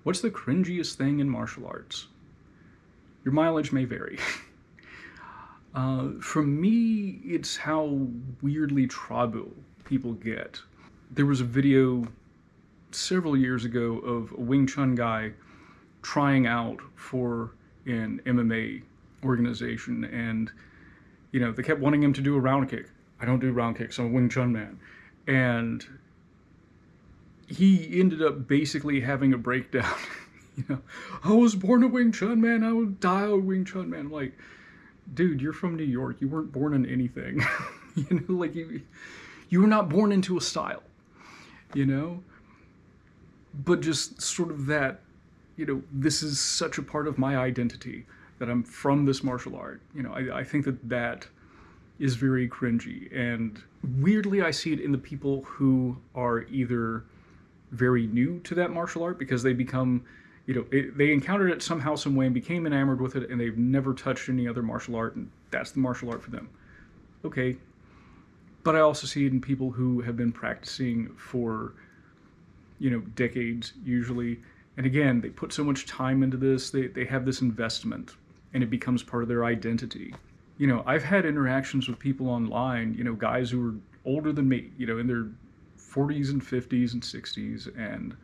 What's the cringiest thing in martial arts? Your mileage may vary. For me, it's how weirdly tribal people get. There was a video several years ago of a Wing Chun guy trying out for an MMA organization, and they kept wanting him to do a round kick. I don't do round kicks, I'm a Wing Chun man. And he ended up basically having a breakdown. I was born a Wing Chun man, I would die a Wing Chun man. I'm like, dude, you're from New York, you weren't born in anything. You were not born into a style, but just sort of that, this is such a part of my identity that I'm from this martial art. I think that is very cringy, and weirdly I see it in the people who are either very new to that martial art because they become, they encountered it somehow, some way, and became enamored with it, and they've never touched any other martial art, and that's the martial art for them. Okay. But I also see it in people who have been practicing for, decades usually. And again, they put so much time into this, they have this investment, and it becomes part of their identity. I've had interactions with people online, guys who are older than me, in their 40s and 50s and 60s, and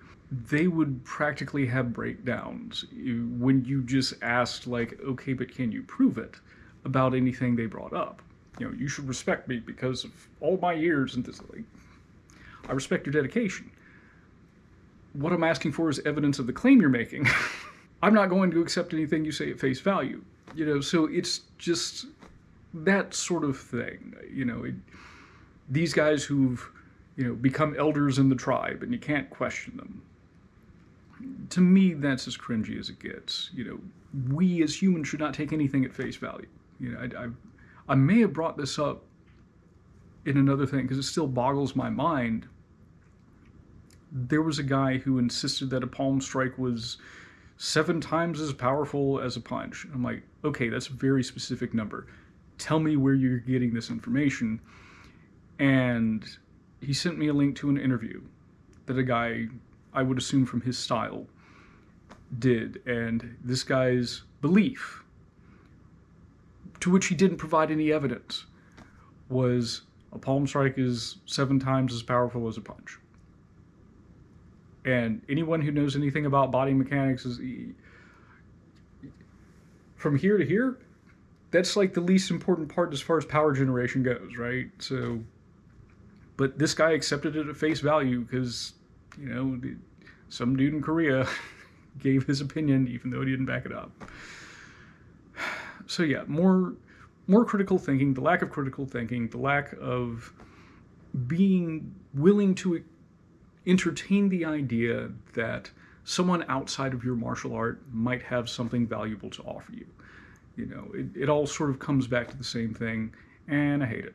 they would practically have breakdowns when you just asked, like, okay, but can you prove it, about anything they brought up. You should respect me because of all my years and this, like, I respect your dedication. What I'm asking for is evidence of the claim you're making. I'm not going to accept anything you say at face value. So it's just that sort of thing. These guys who've, become elders in the tribe and you can't question them. To me, that's as cringy as it gets. We as humans should not take anything at face value. I may have brought this up in another thing because it still boggles my mind. There was a guy who insisted that a palm strike was 7 times as powerful as a punch. I'm like, okay, that's a very specific number. Tell me where you're getting this information. And he sent me a link to an interview that a guy, I would assume from his style, did. And this guy's belief, to which he didn't provide any evidence, was a palm strike is 7 times as powerful as a punch. And anyone who knows anything about body mechanics is, from here to here, that's like the least important part as far as power generation goes, right? So, but this guy accepted it at face value because, some dude in Korea gave his opinion even though he didn't back it up. So yeah, more critical thinking, the lack of critical thinking, the lack of being willing to entertain the idea that someone outside of your martial art might have something valuable to offer you. It all sort of comes back to the same thing, and I hate it.